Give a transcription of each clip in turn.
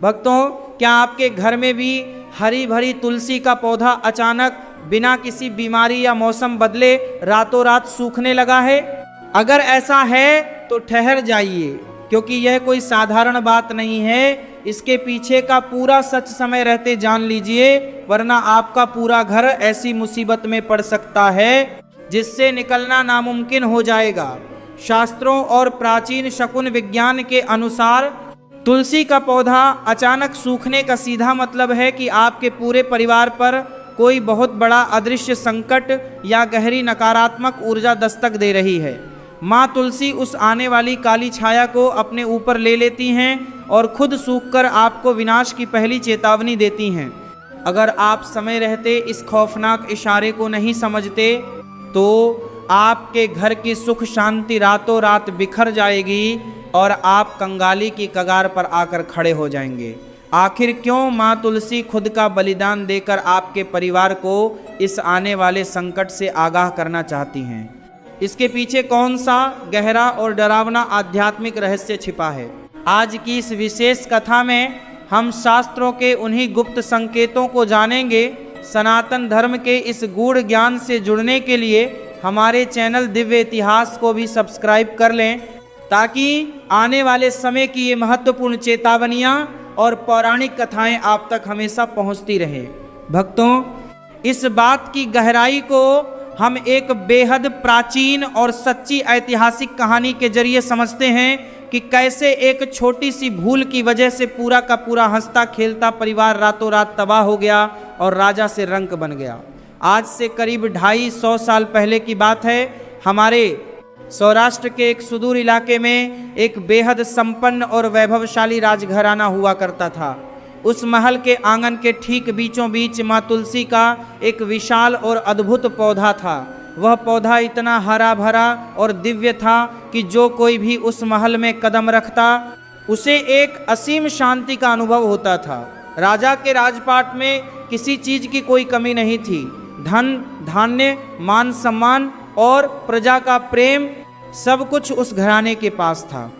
भक्तों, क्या आपके घर में भी हरी भरी तुलसी का पौधा अचानक बिना किसी बीमारी या मौसम बदले रातों रात सूखने लगा है? अगर ऐसा है तो ठहर जाइए, क्योंकि यह कोई साधारण बात नहीं है। इसके पीछे का पूरा सच समय रहते जान लीजिए, वरना आपका पूरा घर ऐसी मुसीबत में पड़ सकता है जिससे निकलना नामुमकिन हो जाएगा। शास्त्रों और प्राचीन शकुन विज्ञान के अनुसार तुलसी का पौधा अचानक सूखने का सीधा मतलब है कि आपके पूरे परिवार पर कोई बहुत बड़ा अदृश्य संकट या गहरी नकारात्मक ऊर्जा दस्तक दे रही है। माँ तुलसी उस आने वाली काली छाया को अपने ऊपर ले लेती हैं और खुद सूखकर आपको विनाश की पहली चेतावनी देती हैं। अगर आप समय रहते इस खौफनाक इशारे को नहीं समझते तो आपके घर की सुख शांति रातों रात बिखर जाएगी और आप कंगाली की कगार पर आकर खड़े हो जाएंगे। आखिर क्यों माँ तुलसी खुद का बलिदान देकर आपके परिवार को इस आने वाले संकट से आगाह करना चाहती हैं? इसके पीछे कौन सा गहरा और डरावना आध्यात्मिक रहस्य छिपा है? आज की इस विशेष कथा में हम शास्त्रों के उन्हीं गुप्त संकेतों को जानेंगे। सनातन धर्म के इस गूढ़ ज्ञान से जुड़ने के लिए हमारे चैनल दिव्य इतिहास को भी सब्सक्राइब कर लें, ताकि आने वाले समय की ये महत्वपूर्ण चेतावनियाँ और पौराणिक कथाएं आप तक हमेशा पहुँचती रहें। भक्तों, इस बात की गहराई को हम एक बेहद प्राचीन और सच्ची ऐतिहासिक कहानी के जरिए समझते हैं कि कैसे एक छोटी सी भूल की वजह से पूरा का पूरा हंसता खेलता परिवार रातों रात तबाह हो गया और राजा से रंक बन गया। आज से करीब 250 साल पहले की बात है। हमारे सौराष्ट्र के एक सुदूर इलाके में एक बेहद संपन्न और वैभवशाली राजघराना हुआ करता था। उस महल के आंगन के ठीक बीचों बीच माँ तुलसी का एक विशाल और अद्भुत पौधा था। वह पौधा इतना हरा भरा और दिव्य था कि जो कोई भी उस महल में कदम रखता उसे एक असीम शांति का अनुभव होता था। राजा के राजपाट में किसी चीज की कोई कमी नहीं थी। धन, धान्य, मान सम्मान और प्रजा का प्रेम सब कुछ उस घराने के पास था।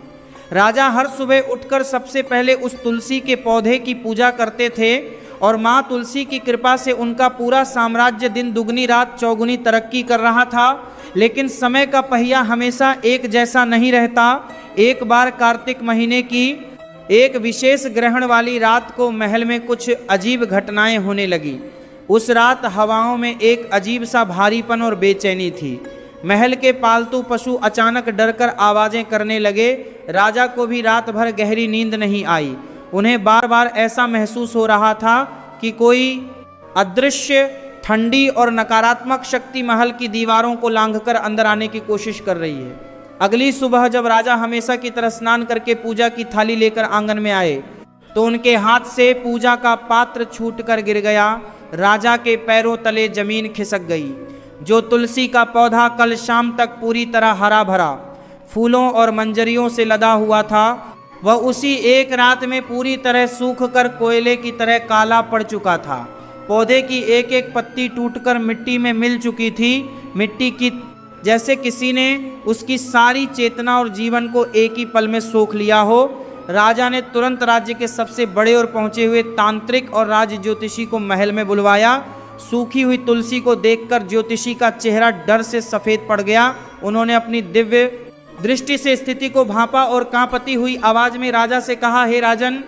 राजा हर सुबह उठकर सबसे पहले उस तुलसी के पौधे की पूजा करते थे और माँ तुलसी की कृपा से उनका पूरा साम्राज्य दिन दुगनी रात चौगुनी तरक्की कर रहा था। लेकिन समय का पहिया हमेशा एक जैसा नहीं रहता। एक बार कार्तिक महीने की एक विशेष ग्रहण वाली रात को महल में कुछ अजीब घटनाएं होने लगी। उस रात हवाओं में एक अजीब सा भारीपन और बेचैनी थी। महल के पालतू पशु अचानक डरकर आवाजें करने लगे। राजा को भी रात भर गहरी नींद नहीं आई। उन्हें बार बार ऐसा महसूस हो रहा था कि कोई अदृश्य, ठंडी और नकारात्मक शक्ति महल की दीवारों को लांघकर अंदर आने की कोशिश कर रही है। अगली सुबह जब राजा हमेशा की तरह स्नान करके पूजा की थाली लेकर आंगन में आए तो उनके हाथ से पूजा का पात्र छूटकर गिर गया। राजा के पैरों तले जमीन खिसक गई। जो तुलसी का पौधा कल शाम तक पूरी तरह हरा भरा फूलों और मंजरियों से लदा हुआ था, वह उसी एक रात में पूरी तरह सूख कर कोयले की तरह काला पड़ चुका था। पौधे की एक एक पत्ती टूटकर मिट्टी में मिल चुकी थी। मिट्टी की जैसे किसी ने उसकी सारी चेतना और जीवन को एक ही पल में सोख लिया हो। राजा ने तुरंत राज्य के सबसे बड़े और पहुंचे हुए तांत्रिक और राज ज्योतिषी को महल में बुलवाया। सूखी हुई तुलसी को देखकर ज्योतिषी का चेहरा डर से सफेद पड़ गया। उन्होंने अपनी दिव्य दृष्टि से स्थिति को भांपा और कांपती हुई आवाज में राजा से कहा, हे राजन,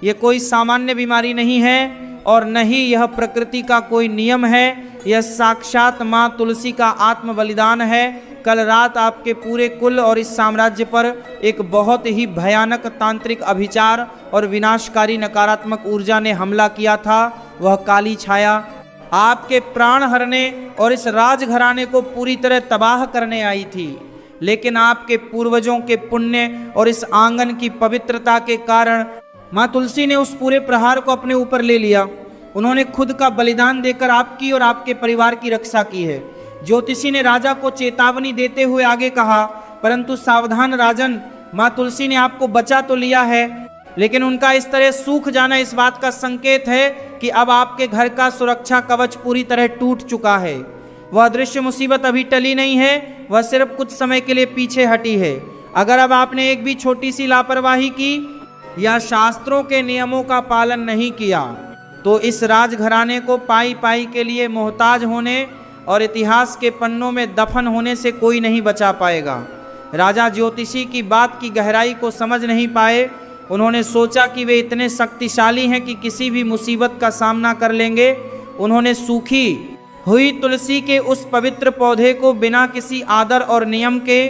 यह कोई सामान्य बीमारी नहीं है और न ही यह प्रकृति का कोई नियम है। यह साक्षात माँ तुलसी का आत्म बलिदान है। कल रात आपके पूरे कुल और इस साम्राज्य पर एक बहुत ही भयानक तांत्रिक अभिचार और विनाशकारी नकारात्मक ऊर्जा ने हमला किया था। वह काली छाया आपके प्राण हरने और इस राजघराने को पूरी तरह तबाह करने आई थी। लेकिन आपके पूर्वजों के पुण्य और इस आंगन की पवित्रता के कारण माँ तुलसी ने उस पूरे प्रहार को अपने ऊपर ले लिया। उन्होंने खुद का बलिदान देकर आपकी और आपके परिवार की रक्षा की है। ज्योतिषी ने राजा को चेतावनी देते हुए आगे कहा, परंतु सावधान राजन, माँ तुलसी ने आपको बचा तो लिया है, लेकिन उनका इस तरह सूख जाना इस बात का संकेत है कि अब आपके घर का सुरक्षा कवच पूरी तरह टूट चुका है। वह अदृश्य मुसीबत अभी टली नहीं है, वह सिर्फ कुछ समय के लिए पीछे हटी है। अगर अब आपने एक भी छोटी सी लापरवाही की या शास्त्रों के नियमों का पालन नहीं किया तो इस राजघराने को पाई पाई के लिए मोहताज होने और इतिहास के पन्नों में दफन होने से कोई नहीं बचा पाएगा। राजा ज्योतिषी की बात की गहराई को समझ नहीं पाए। उन्होंने सोचा कि वे इतने शक्तिशाली हैं कि किसी भी मुसीबत का सामना कर लेंगे। उन्होंने सूखी हुई तुलसी के उस पवित्र पौधे को बिना किसी आदर और नियम के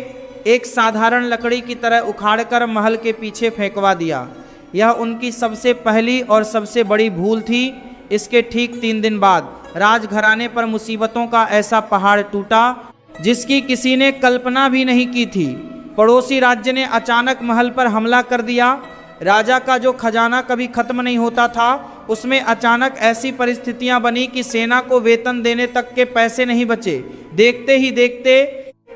एक साधारण लकड़ी की तरह उखाड़कर महल के पीछे फेंकवा दिया। यह उनकी सबसे पहली और सबसे बड़ी भूल थी। इसके ठीक 3 दिन बाद राजघराने पर मुसीबतों का ऐसा पहाड़ टूटा जिसकी किसी ने कल्पना भी नहीं की थी। पड़ोसी राज्य ने अचानक महल पर हमला कर दिया। राजा का जो खजाना कभी खत्म नहीं होता था, उसमें अचानक ऐसी परिस्थितियां बनी कि सेना को वेतन देने तक के पैसे नहीं बचे। देखते ही देखते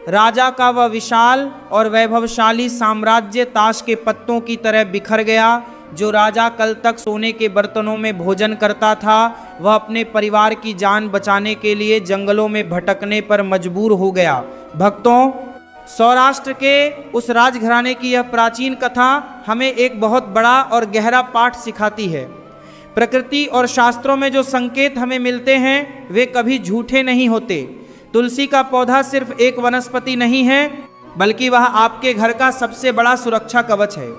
राजा का वह विशाल और वैभवशाली साम्राज्य ताश के पत्तों की तरह बिखर गया। जो राजा कल तक सोने के बर्तनों में भोजन करता था, वह अपने परिवार की जान बचाने के लिए जंगलों में भटकने पर मजबूर हो गया। भक्तों, सौराष्ट्र के उस राजघराने की यह प्राचीन कथा हमें एक बहुत बड़ा और गहरा पाठ सिखाती है। प्रकृति और शास्त्रों में जो संकेत हमें मिलते हैं वे कभी झूठे नहीं होते। तुलसी का पौधा सिर्फ एक वनस्पति नहीं है, बल्कि वह आपके घर का सबसे बड़ा सुरक्षा कवच है।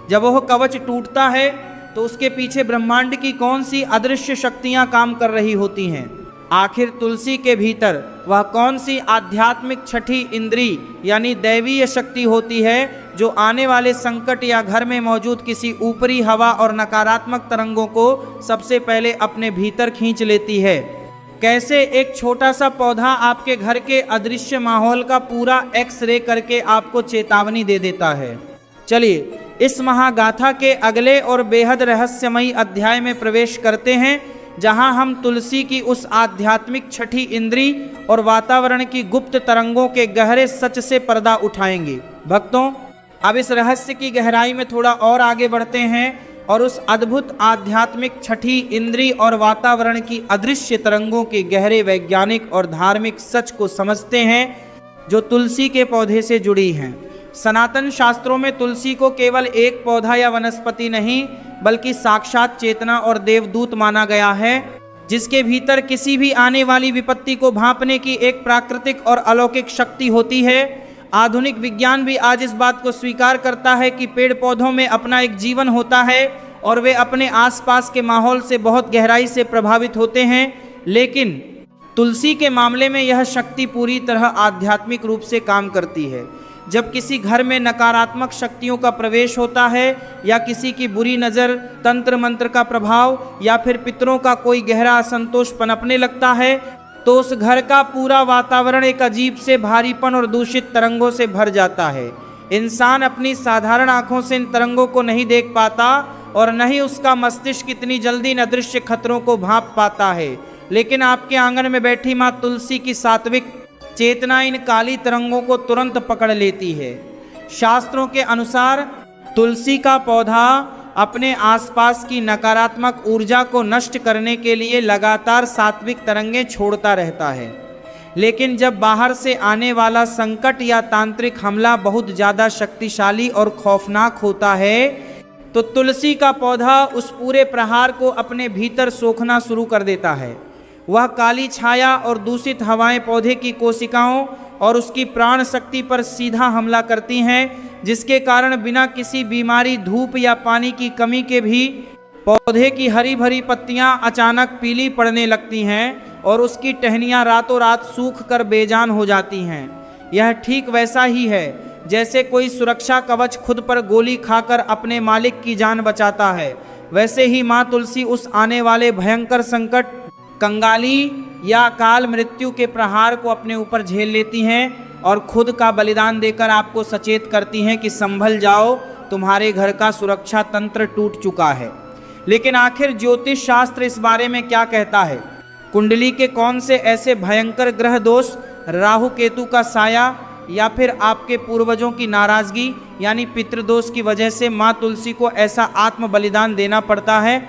जब वह कवच टूटता है तो उसके पीछे ब्रह्मांड की कौन सी अदृश्य शक्तियां काम कर रही होती हैं। आखिर तुलसी के भीतर वह कौन सी आध्यात्मिक छठी इंद्री यानी दैवीय शक्ति होती है जो आने वाले संकट या घर में मौजूद किसी ऊपरी हवा और नकारात्मक तरंगों को सबसे पहले अपने भीतर खींच लेती है। कैसे एक छोटा सा पौधा आपके घर के अदृश्य माहौल का पूरा एक्स-रे करके आपको चेतावनी दे देता है। चलिए इस महागाथा के अगले और बेहद रहस्यमयी अध्याय में प्रवेश करते हैं, जहां हम तुलसी की उस आध्यात्मिक छठी इंद्री और वातावरण की गुप्त तरंगों के गहरे सच से पर्दा उठाएंगे। भक्तों, अब इस रहस्य की गहराई में थोड़ा और आगे बढ़ते हैं और उस अद्भुत आध्यात्मिक छठी इंद्री और वातावरण की अदृश्य तरंगों के गहरे वैज्ञानिक और धार्मिक सच को समझते हैं जो तुलसी के पौधे से जुड़ी हैं। सनातन शास्त्रों में तुलसी को केवल एक पौधा या वनस्पति नहीं, बल्कि साक्षात चेतना और देवदूत माना गया है, जिसके भीतर किसी भी आने वाली विपत्ति को भांपने की एक प्राकृतिक और अलौकिक शक्ति होती है। आधुनिक विज्ञान भी आज इस बात को स्वीकार करता है कि पेड़ पौधों में अपना एक जीवन होता है और वे अपने आसपास के माहौल से बहुत गहराई से प्रभावित होते हैं, लेकिन तुलसी के मामले में यह शक्ति पूरी तरह आध्यात्मिक रूप से काम करती है। जब किसी घर में नकारात्मक शक्तियों का प्रवेश होता है या किसी की बुरी नज़र, तंत्र मंत्र का प्रभाव या फिर पितरों का कोई गहरा असंतोष पनपने लगता है, तो उस घर का पूरा वातावरण एक अजीब से भारीपन और दूषित तरंगों से भर जाता है। इंसान अपनी साधारण आंखों से इन तरंगों को नहीं देख पाता और न ही उसका मस्तिष्क इतनी जल्दी इन अदृश्य खतरों को भांप पाता है, लेकिन आपके आंगन में बैठी माँ तुलसी की सात्विक चेतना इन काली तरंगों को तुरंत पकड़ लेती है। शास्त्रों के अनुसार तुलसी का पौधा अपने आसपास की नकारात्मक ऊर्जा को नष्ट करने के लिए लगातार सात्विक तरंगें छोड़ता रहता है, लेकिन जब बाहर से आने वाला संकट या तांत्रिक हमला बहुत ज़्यादा शक्तिशाली और खौफनाक होता है, तो तुलसी का पौधा उस पूरे प्रहार को अपने भीतर सोखना शुरू कर देता है। वह काली छाया और दूषित हवाएं पौधे की कोशिकाओं और उसकी प्राण शक्ति पर सीधा हमला करती हैं, जिसके कारण बिना किसी बीमारी, धूप या पानी की कमी के भी पौधे की हरी भरी पत्तियां अचानक पीली पड़ने लगती हैं और उसकी टहनियां रातों रात सूख कर बेजान हो जाती हैं। यह ठीक वैसा ही है जैसे कोई सुरक्षा कवच खुद पर गोली खाकर अपने मालिक की जान बचाता है। वैसे ही माँ तुलसी उस आने वाले भयंकर संकट, कंगाली या अकाल मृत्यु के प्रहार को अपने ऊपर झेल लेती हैं और खुद का बलिदान देकर आपको सचेत करती हैं कि संभल जाओ, तुम्हारे घर का सुरक्षा तंत्र टूट चुका है। लेकिन आखिर ज्योतिष शास्त्र इस बारे में क्या कहता है? कुंडली के कौन से ऐसे भयंकर ग्रह दोष, राहु केतु का साया या फिर आपके पूर्वजों की नाराजगी यानी पितृदोष की वजह से माँ तुलसी को ऐसा आत्म बलिदान देना पड़ता है?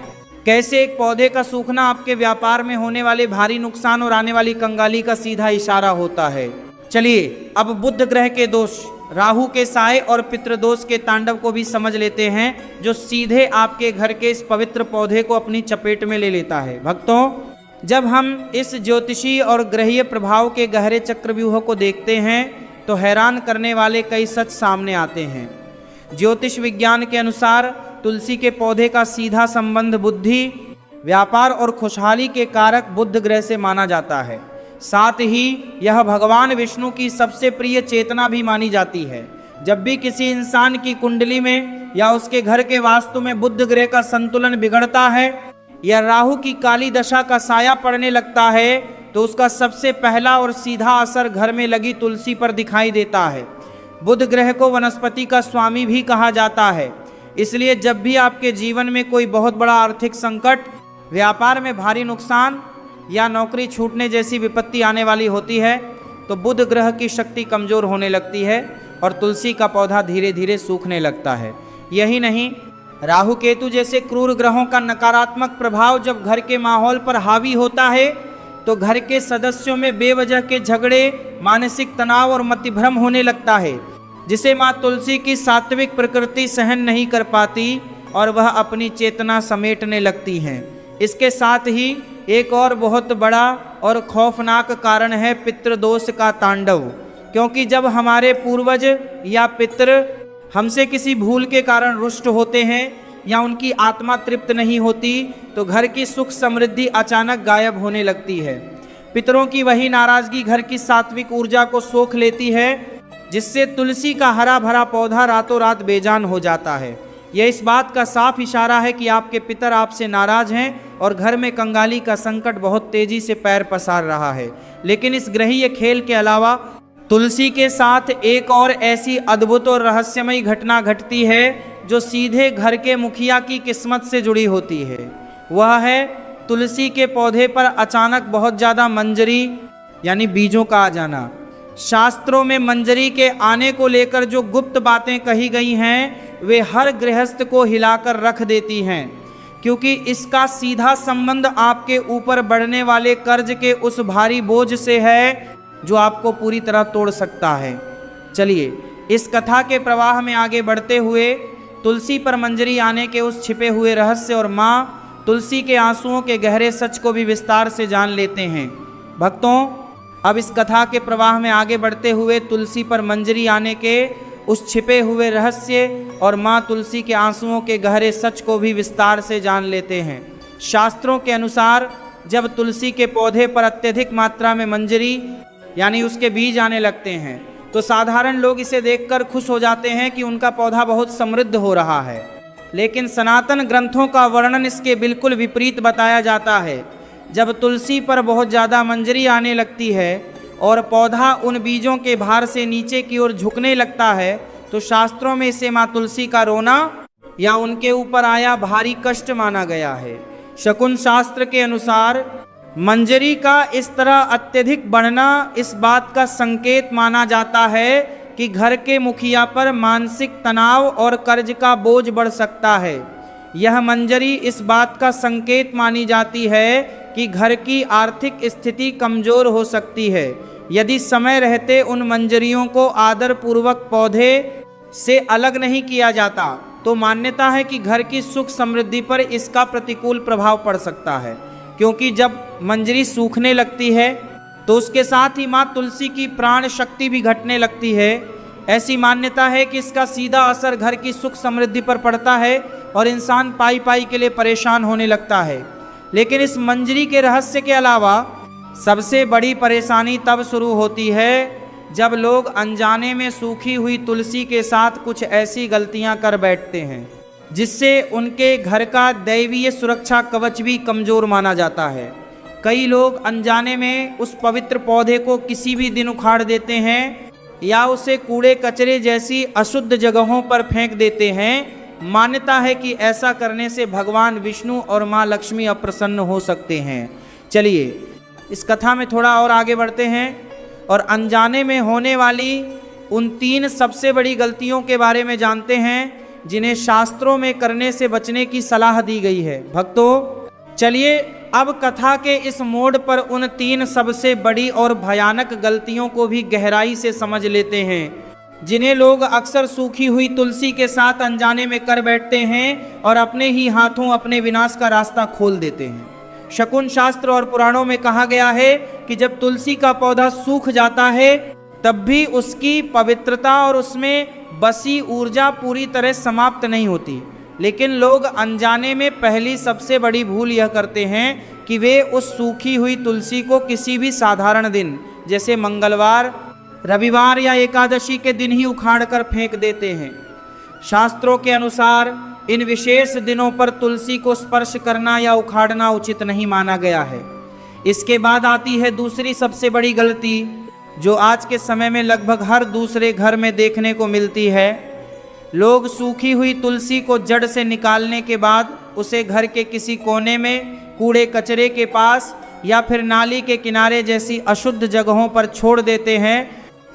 कैसे एक पौधे का सूखना आपके व्यापार में होने वाले भारी नुकसान और आने वाली कंगाली का सीधा इशारा होता है? चलिए अब बुध ग्रह के दोष राहु के साए और पितृदोष के तांडव को भी समझ लेते हैं, जो सीधे आपके घर के इस पवित्र पौधे को अपनी चपेट में ले लेता है। भक्तों, जब हम इस ज्योतिषी और ग्रहीय प्रभाव के गहरे चक्रव्यूह को देखते हैं तो हैरान करने वाले कई सच सामने आते हैं। ज्योतिष विज्ञान के अनुसार तुलसी के पौधे का सीधा संबंध बुद्धि, व्यापार और खुशहाली के कारक बुध ग्रह से माना जाता है। साथ ही यह भगवान विष्णु की सबसे प्रिय चेतना भी मानी जाती है। जब भी किसी इंसान की कुंडली में या उसके घर के वास्तु में बुध ग्रह का संतुलन बिगड़ता है या राहु की काली दशा का साया पड़ने लगता है तो उसका सबसे पहला और सीधा असर घर में लगी तुलसी पर दिखाई देता है। बुध ग्रह को वनस्पति का स्वामी भी कहा जाता है। इसलिए जब भी आपके जीवन में कोई बहुत बड़ा आर्थिक संकट, व्यापार में भारी नुकसान या नौकरी छूटने जैसी विपत्ति आने वाली होती है तो बुध ग्रह की शक्ति कमजोर होने लगती है और तुलसी का पौधा धीरे धीरे सूखने लगता है। यही नहीं, राहु केतु जैसे क्रूर ग्रहों का नकारात्मक प्रभाव जब घर के माहौल पर हावी होता है तो घर के सदस्यों में बेवजह के झगड़े, मानसिक तनाव और मतिभ्रम होने लगता है, जिसे माँ तुलसी की सात्विक प्रकृति सहन नहीं कर पाती और वह अपनी चेतना समेटने लगती हैं। इसके साथ ही एक और बहुत बड़ा और खौफनाक कारण है पितृदोष का तांडव, क्योंकि जब हमारे पूर्वज या पितृ हमसे किसी भूल के कारण रुष्ट होते हैं या उनकी आत्मा तृप्त नहीं होती तो घर की सुख समृद्धि अचानक गायब होने लगती है। पितरों की वही नाराजगी घर की सात्विक ऊर्जा को सोख लेती है, जिससे तुलसी का हरा भरा पौधा रातों रात बेजान हो जाता है। यह इस बात का साफ इशारा है कि आपके पितर आपसे नाराज हैं और घर में कंगाली का संकट बहुत तेजी से पैर पसार रहा है। लेकिन इस ग्रहीय खेल के अलावा तुलसी के साथ एक और ऐसी अद्भुत और रहस्यमयी घटना घटती है जो सीधे घर के मुखिया की किस्मत से जुड़ी होती है। वह है तुलसी के पौधे पर अचानक बहुत ज़्यादा मंजरी यानी बीजों का आ जाना। शास्त्रों में मंजरी के आने को लेकर जो गुप्त बातें कही गई हैं वे हर गृहस्थ को हिलाकर रख देती हैं, क्योंकि इसका सीधा संबंध आपके ऊपर बढ़ने वाले कर्ज के उस भारी बोझ से है जो आपको पूरी तरह तोड़ सकता है। चलिए इस कथा के प्रवाह में आगे बढ़ते हुए तुलसी पर मंजरी आने के उस छिपे हुए रहस्य और माँ तुलसी के आंसुओं के गहरे सच को भी विस्तार से जान लेते हैं। भक्तों, अब इस कथा के प्रवाह में आगे बढ़ते हुए तुलसी पर मंजरी आने के उस छिपे हुए रहस्य और माँ तुलसी के आंसुओं के गहरे सच को भी विस्तार से जान लेते हैं। शास्त्रों के अनुसार जब तुलसी के पौधे पर अत्यधिक मात्रा में मंजरी यानी उसके बीज आने लगते हैं तो साधारण लोग इसे देखकर खुश हो जाते हैं कि उनका पौधा बहुत समृद्ध हो रहा है। लेकिन सनातन ग्रंथों का वर्णन इसके बिल्कुल विपरीत बताया जाता है। जब तुलसी पर बहुत ज़्यादा मंजरी आने लगती है और पौधा उन बीजों के भार से नीचे की ओर झुकने लगता है तो शास्त्रों में इसे माँ तुलसी का रोना या उनके ऊपर आया भारी कष्ट माना गया है। शकुन शास्त्र के अनुसार मंजरी का इस तरह अत्यधिक बढ़ना इस बात का संकेत माना जाता है कि घर के मुखिया पर मानसिक तनाव और कर्ज का बोझ बढ़ सकता है। यह मंजरी इस बात का संकेत मानी जाती है कि घर की आर्थिक स्थिति कमजोर हो सकती है। यदि समय रहते उन मंजरियों को आदर पूर्वक पौधे से अलग नहीं किया जाता तो मान्यता है कि घर की सुख समृद्धि पर इसका प्रतिकूल प्रभाव पड़ सकता है, क्योंकि जब मंजरी सूखने लगती है तो उसके साथ ही माँ तुलसी की प्राण शक्ति भी घटने लगती है। ऐसी मान्यता है कि इसका सीधा असर घर की सुख समृद्धि पर पड़ता है और इंसान पाई पाई के लिए परेशान होने लगता है। लेकिन इस मंजरी के रहस्य के अलावा सबसे बड़ी परेशानी तब शुरू होती है जब लोग अनजाने में सूखी हुई तुलसी के साथ कुछ ऐसी गलतियां कर बैठते हैं जिससे उनके घर का दैवीय सुरक्षा कवच भी कमजोर माना जाता है। कई लोग अनजाने में उस पवित्र पौधे को किसी भी दिन उखाड़ देते हैं या उसे कूड़े कचरे जैसी अशुद्ध जगहों पर फेंक देते हैं। मान्यता है कि ऐसा करने से भगवान विष्णु और माँ लक्ष्मी अप्रसन्न हो सकते हैं। चलिए इस कथा में थोड़ा और आगे बढ़ते हैं और अनजाने में होने वाली उन 3 सबसे बड़ी गलतियों के बारे में जानते हैं जिन्हें शास्त्रों में करने से बचने की सलाह दी गई है। भक्तों, चलिए अब कथा के इस मोड़ पर उन 3 सबसे बड़ी और भयानक गलतियों को भी गहराई से समझ लेते हैं जिन्हें लोग अक्सर सूखी हुई तुलसी के साथ अनजाने में कर बैठते हैं और अपने ही हाथों अपने विनाश का रास्ता खोल देते हैं। शकुन शास्त्र और पुराणों में कहा गया है कि जब तुलसी का पौधा सूख जाता है तब भी उसकी पवित्रता और उसमें बसी ऊर्जा पूरी तरह समाप्त नहीं होती, लेकिन लोग अनजाने में पहली सबसे बड़ी भूल यह करते हैं कि वे उस सूखी हुई तुलसी को किसी भी साधारण दिन जैसे मंगलवार, रविवार या एकादशी के दिन ही उखाड़ कर फेंक देते हैं। शास्त्रों के अनुसार इन विशेष दिनों पर तुलसी को स्पर्श करना या उखाड़ना उचित नहीं माना गया है। इसके बाद आती है दूसरी सबसे बड़ी गलती, जो आज के समय में लगभग हर दूसरे घर में देखने को मिलती है। लोग सूखी हुई तुलसी को जड़ से निकालने के बाद उसे घर के किसी कोने में, कूड़े कचरे के पास या फिर नाली के किनारे जैसी अशुद्ध जगहों पर छोड़ देते हैं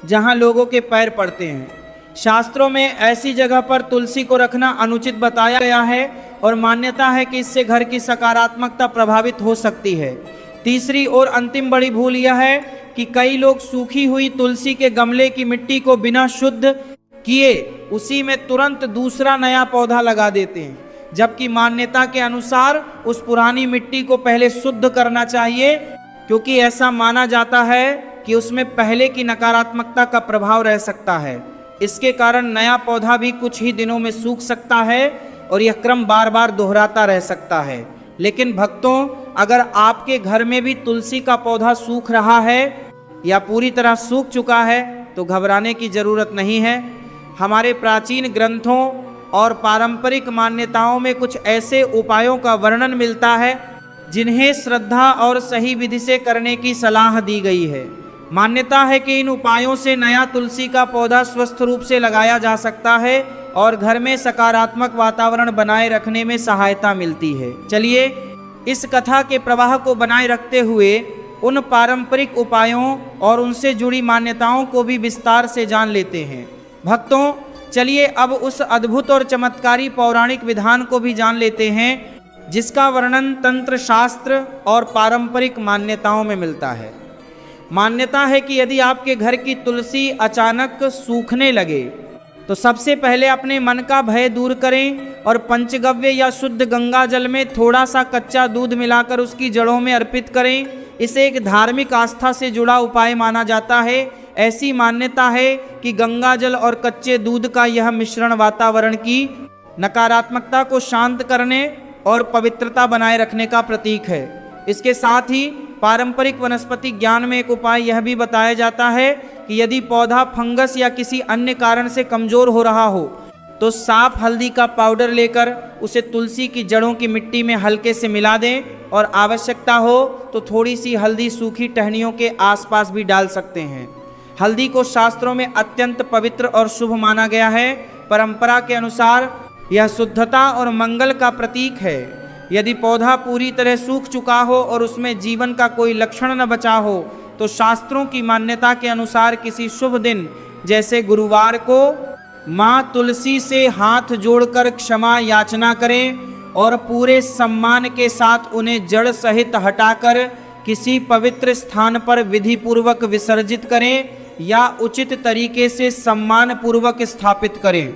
जहां लोगों के पैर पड़ते हैं। शास्त्रों में ऐसी जगह पर तुलसी को रखना अनुचित बताया गया है और मान्यता है कि इससे घर की सकारात्मकता प्रभावित हो सकती है। तीसरी और अंतिम बड़ी भूल यह है कि कई लोग सूखी हुई तुलसी के गमले की मिट्टी को बिना शुद्ध किए उसी में तुरंत दूसरा नया पौधा लगा देते हैं, जबकि मान्यता के अनुसार उस पुरानी मिट्टी को पहले शुद्ध करना चाहिए, क्योंकि ऐसा माना जाता है कि उसमें पहले की नकारात्मकता का प्रभाव रह सकता है। इसके कारण नया पौधा भी कुछ ही दिनों में सूख सकता है और यह क्रम बार बार दोहराता रह सकता है। लेकिन भक्तों, अगर आपके घर में भी तुलसी का पौधा सूख रहा है या पूरी तरह सूख चुका है तो घबराने की जरूरत नहीं है। हमारे प्राचीन ग्रंथों और पारंपरिक मान्यताओं में कुछ ऐसे उपायों का वर्णन मिलता है जिन्हें श्रद्धा और सही विधि से करने की सलाह दी गई है। मान्यता है कि इन उपायों से नया तुलसी का पौधा स्वस्थ रूप से लगाया जा सकता है और घर में सकारात्मक वातावरण बनाए रखने में सहायता मिलती है। चलिए इस कथा के प्रवाह को बनाए रखते हुए उन पारंपरिक उपायों और उनसे जुड़ी मान्यताओं को भी विस्तार से जान लेते हैं। भक्तों, चलिए अब उस अद्भुत और चमत्कारी पौराणिक विधान को भी जान लेते हैं जिसका वर्णन तंत्र शास्त्र और पारंपरिक मान्यताओं में मिलता है। मान्यता है कि यदि आपके घर की तुलसी अचानक सूखने लगे तो सबसे पहले अपने मन का भय दूर करें और पंचगव्य या शुद्ध गंगा जल में थोड़ा सा कच्चा दूध मिलाकर उसकी जड़ों में अर्पित करें। इसे एक धार्मिक आस्था से जुड़ा उपाय माना जाता है। ऐसी मान्यता है कि गंगा जल और कच्चे दूध का यह मिश्रण वातावरण की नकारात्मकता को शांत करने और पवित्रता बनाए रखने का प्रतीक है। इसके साथ ही पारंपरिक वनस्पति ज्ञान में एक उपाय यह भी बताया जाता है कि यदि पौधा फंगस या किसी अन्य कारण से कमजोर हो रहा हो तो साफ हल्दी का पाउडर लेकर उसे तुलसी की जड़ों की मिट्टी में हल्के से मिला दें और आवश्यकता हो तो थोड़ी सी हल्दी सूखी टहनियों के आसपास भी डाल सकते हैं। हल्दी को शास्त्रों में अत्यंत पवित्र और शुभ माना गया है। परंपरा के अनुसार यह शुद्धता और मंगल का प्रतीक है। यदि पौधा पूरी तरह सूख चुका हो और उसमें जीवन का कोई लक्षण न बचा हो तो शास्त्रों की मान्यता के अनुसार किसी शुभ दिन जैसे गुरुवार को माँ तुलसी से हाथ जोड़कर क्षमा याचना करें और पूरे सम्मान के साथ उन्हें जड़ सहित हटाकर किसी पवित्र स्थान पर विधि पूर्वक विसर्जित करें या उचित तरीके से सम्मान पूर्वक स्थापित करें।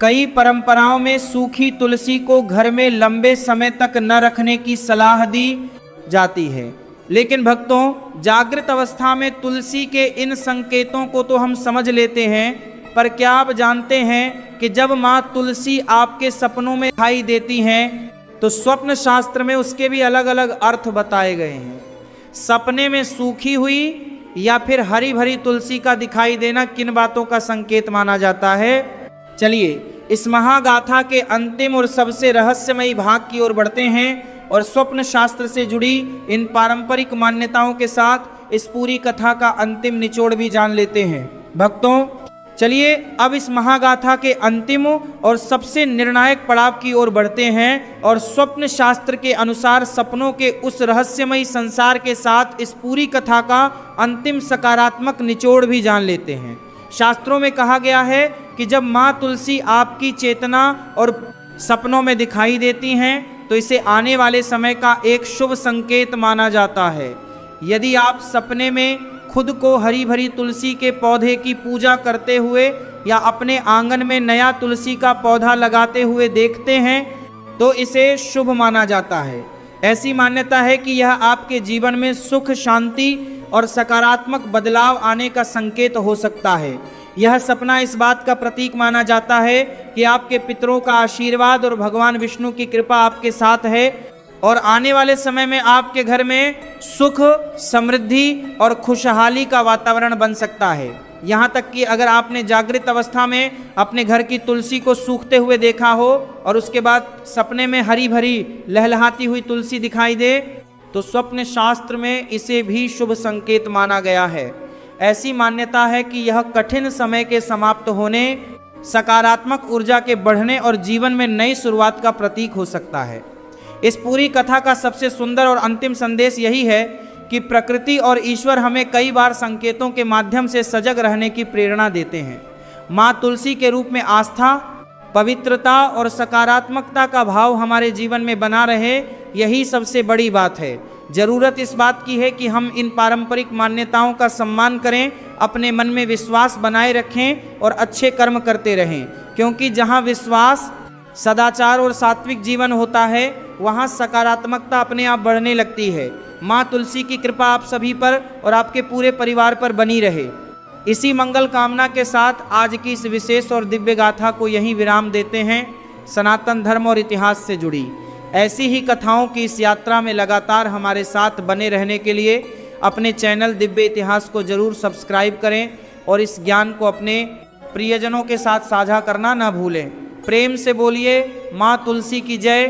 कई परंपराओं में सूखी तुलसी को घर में लंबे समय तक न रखने की सलाह दी जाती है, लेकिन भक्तों, जागृत अवस्था में तुलसी के इन संकेतों को तो हम समझ लेते हैं, पर क्या आप जानते हैं कि जब माँ तुलसी आपके सपनों में दिखाई देती हैं तो स्वप्न शास्त्र में उसके भी अलग अलग अर्थ बताए गए हैं। सपने में सूखी हुई या फिर हरी भरी तुलसी का दिखाई देना किन बातों का संकेत माना जाता है? चलिए इस महागाथा के अंतिम और सबसे रहस्यमयी भाग की ओर बढ़ते हैं और स्वप्न शास्त्र से जुड़ी इन पारंपरिक मान्यताओं के साथ इस पूरी कथा का अंतिम निचोड़ भी जान लेते हैं। भक्तों, चलिए अब इस महागाथा के अंतिम और सबसे निर्णायक पड़ाव की ओर बढ़ते हैं और स्वप्न शास्त्र के अनुसार सपनों के उस रहस्यमयी संसार के साथ इस पूरी कथा का अंतिम सकारात्मक निचोड़ भी जान लेते हैं। शास्त्रों में कहा गया है कि जब माँ तुलसी आपकी चेतना और सपनों में दिखाई देती हैं तो इसे आने वाले समय का एक शुभ संकेत माना जाता है। यदि आप सपने में खुद को हरी भरी तुलसी के पौधे की पूजा करते हुए या अपने आंगन में नया तुलसी का पौधा लगाते हुए देखते हैं तो इसे शुभ माना जाता है। ऐसी मान्यता है कि यह आपके जीवन में सुख, शांति और सकारात्मक बदलाव आने का संकेत हो सकता है। यह सपना इस बात का प्रतीक माना जाता है कि आपके पितरों का आशीर्वाद और भगवान विष्णु की कृपा आपके साथ है और आने वाले समय में आपके घर में सुख, समृद्धि और खुशहाली का वातावरण बन सकता है। यहाँ तक कि अगर आपने जागृत अवस्था में अपने घर की तुलसी को सूखते हुए देखा हो और उसके बाद सपने में हरी भरी लहलहाती हुई तुलसी दिखाई दे तो स्वप्न शास्त्र में इसे भी शुभ संकेत माना गया है। ऐसी मान्यता है कि यह कठिन समय के समाप्त होने, सकारात्मक ऊर्जा के बढ़ने और जीवन में नई शुरुआत का प्रतीक हो सकता है। इस पूरी कथा का सबसे सुंदर और अंतिम संदेश यही है कि प्रकृति और ईश्वर हमें कई बार संकेतों के माध्यम से सजग रहने की प्रेरणा देते हैं। माँ तुलसी के रूप में आस्था, पवित्रता और सकारात्मकता का भाव हमारे जीवन में बना रहे, यही सबसे बड़ी बात है। जरूरत इस बात की है कि हम इन पारंपरिक मान्यताओं का सम्मान करें, अपने मन में विश्वास बनाए रखें और अच्छे कर्म करते रहें, क्योंकि जहाँ विश्वास, सदाचार और सात्विक जीवन होता है वहाँ सकारात्मकता अपने आप बढ़ने लगती है। माँ तुलसी की कृपा आप सभी पर और आपके पूरे परिवार पर बनी रहे। इसी मंगल कामना के साथ आज की इस विशेष और दिव्य गाथा को यहीं विराम देते हैं। सनातन धर्म और इतिहास से जुड़ी ऐसी ही कथाओं की इस यात्रा में लगातार हमारे साथ बने रहने के लिए अपने चैनल दिव्य इतिहास को जरूर सब्सक्राइब करें और इस ज्ञान को अपने प्रियजनों के साथ साझा करना न भूलें। प्रेम से बोलिए माँ तुलसी की जय।